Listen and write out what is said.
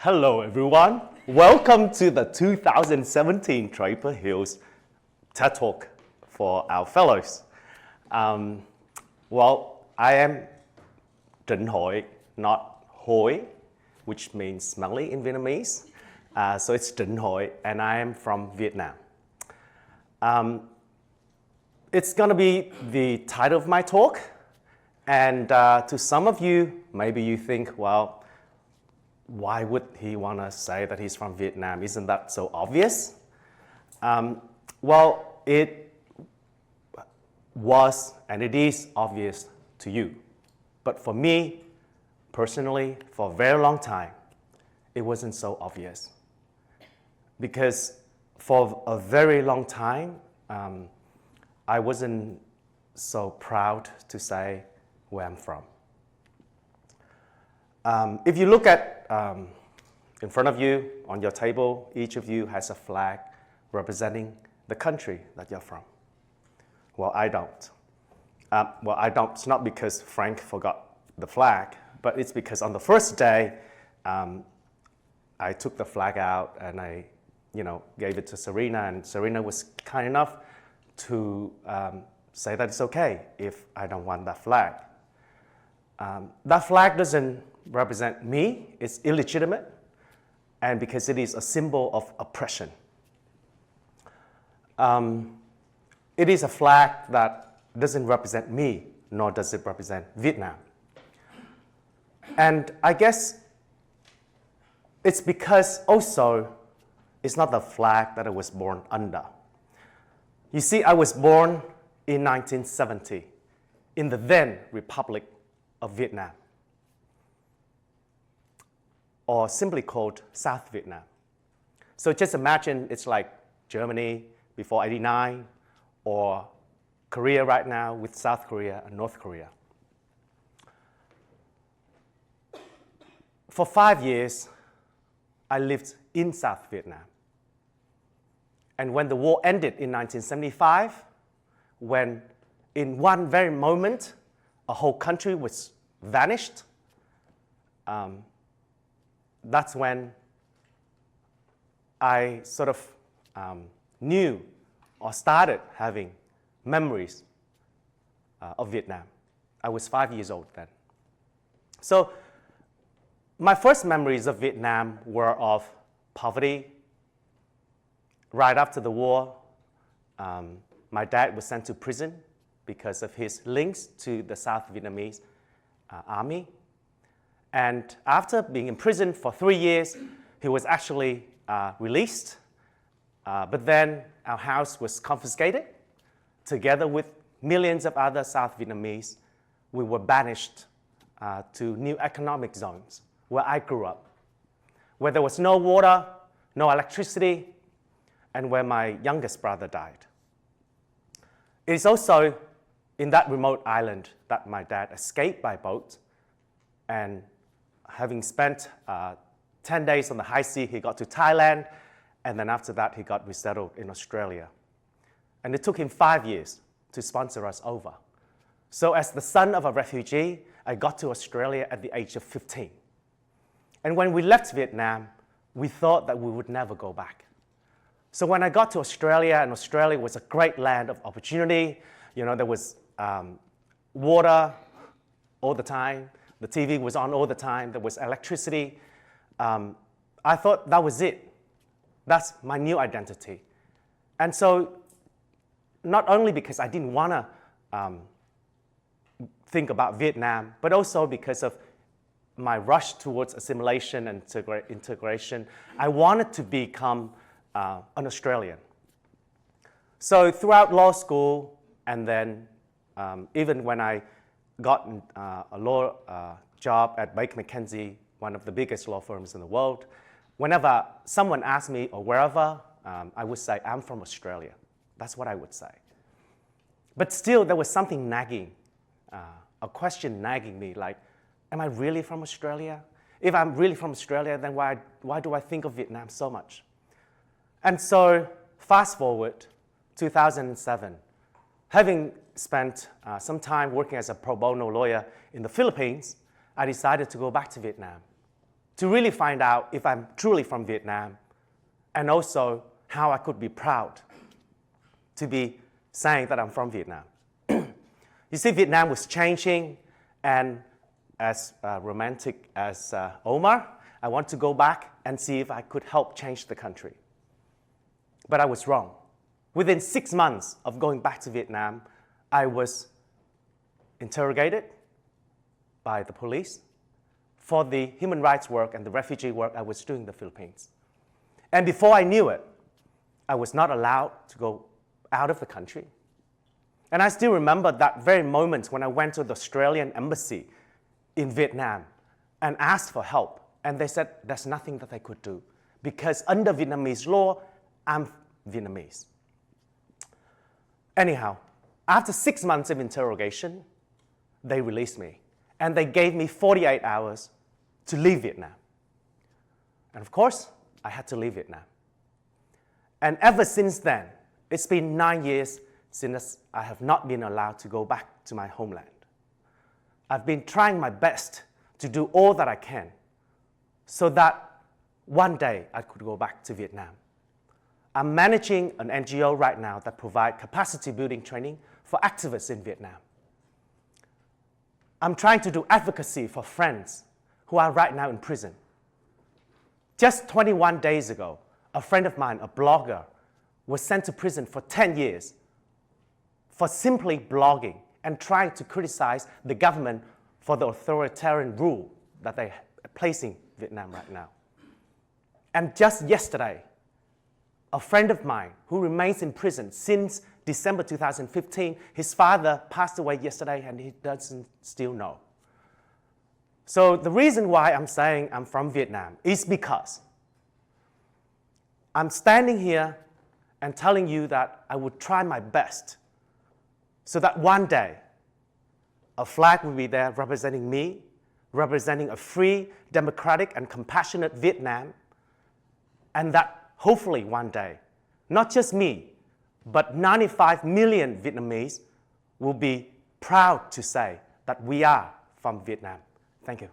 Hello everyone, welcome to the 2017 Draper Hills TED Talk for our fellows. I am Trịnh Hội, not Hoi, which means smelly in Vietnamese. So it's Trịnh Hội and I am from Vietnam. It's going to be the title of my talk, and to some of you, maybe you think, well, why would he want to say that he's from Vietnam? Isn't that so obvious? It was and it is obvious to you. But for me, personally, for a very long time, it wasn't so obvious. Because for a very long time, I wasn't so proud to say where I'm from. If you look at in front of you, on your table, each of you has a flag representing the country that you're from. Well, I don't. It's not because Frank forgot the flag, but it's because on the first day, I took the flag out and I, gave it to Serena, and Serena was kind enough to say that it's okay if I don't want that flag. That flag doesn't represent me, it's illegitimate, and because it is a symbol of oppression. It is a flag that doesn't represent me, nor does it represent Vietnam. And I guess it's because also it's not the flag that I was born under. You see, I was born in 1970 in the then Republic of Vietnam, or simply called South Vietnam. So just imagine it's like Germany before '89, or Korea right now with South Korea and North Korea. For 5 years, I lived in South Vietnam. And when the war ended in 1975, when in one very moment, a whole country was vanished, that's when I sort of knew or started having memories of Vietnam. I was 5 years old then. So my first memories of Vietnam were of poverty. Right after the war, my dad was sent to prison because of his links to the South Vietnamese army. And after being in prison for 3 years, he was actually released. But then our house was confiscated. Together with millions of other South Vietnamese, we were banished to new economic zones where I grew up, where there was no water, no electricity, and where my youngest brother died. It is also in that remote island that my dad escaped by boat, and having spent 10 days on the high sea, he got to Thailand, and then after that, he got resettled in Australia. And it took him 5 years to sponsor us over. So as the son of a refugee, I got to Australia at the age of 15. And when we left Vietnam, we thought that we would never go back. So when I got to Australia, and Australia was a great land of opportunity, there was water all the time, the TV was on all the time, there was electricity. I thought that was it. That's my new identity. And so not only because I didn't want to think about Vietnam, but also because of my rush towards assimilation and integration, I wanted to become an Australian. So throughout law school, and then even when I got a law job at Baker McKenzie, one of the biggest law firms in the world, whenever someone asked me or wherever, I would say, I'm from Australia. That's what I would say. But still, there was something nagging, a question nagging me, like, am I really from Australia? If I'm really from Australia, then why do I think of Vietnam so much? And so, fast forward, 2007, having spent some time working as a pro bono lawyer in the Philippines, I decided to go back to Vietnam to really find out if I'm truly from Vietnam, and also how I could be proud to be saying that I'm from Vietnam. You see, Vietnam was changing, and as romantic as Omar, I want to go back and see if I could help change the country. But I was wrong. Within 6 months of going back to Vietnam, I was interrogated by the police for the human rights work and the refugee work I was doing in the Philippines. And before I knew it, I was not allowed to go out of the country. And I still remember that very moment when I went to the Australian embassy in Vietnam and asked for help. And they said there's nothing that they could do because under Vietnamese law, I'm Vietnamese. Anyhow, after 6 months of interrogation, they released me. And they gave me 48 hours to leave Vietnam. And of course, I had to leave Vietnam. And ever since then, it's been 9 years since I have not been allowed to go back to my homeland. I've been trying my best to do all that I can so that one day I could go back to Vietnam. I'm managing an NGO right now that provides capacity building training for activists in Vietnam. I'm trying to do advocacy for friends who are right now in prison. Just 21 days ago, a friend of mine, a blogger, was sent to prison for 10 years for simply blogging and trying to criticize the government for the authoritarian rule that they are placing Vietnam right now. And just yesterday, a friend of mine who remains in prison since December 2015, his father passed away yesterday and he doesn't still know. So the reason why I'm saying I'm from Vietnam is because I'm standing here and telling you that I would try my best so that one day a flag will be there representing me, representing a free, democratic, and compassionate Vietnam, and that hopefully one day, not just me, but 95 million Vietnamese will be proud to say that we are from Vietnam. Thank you.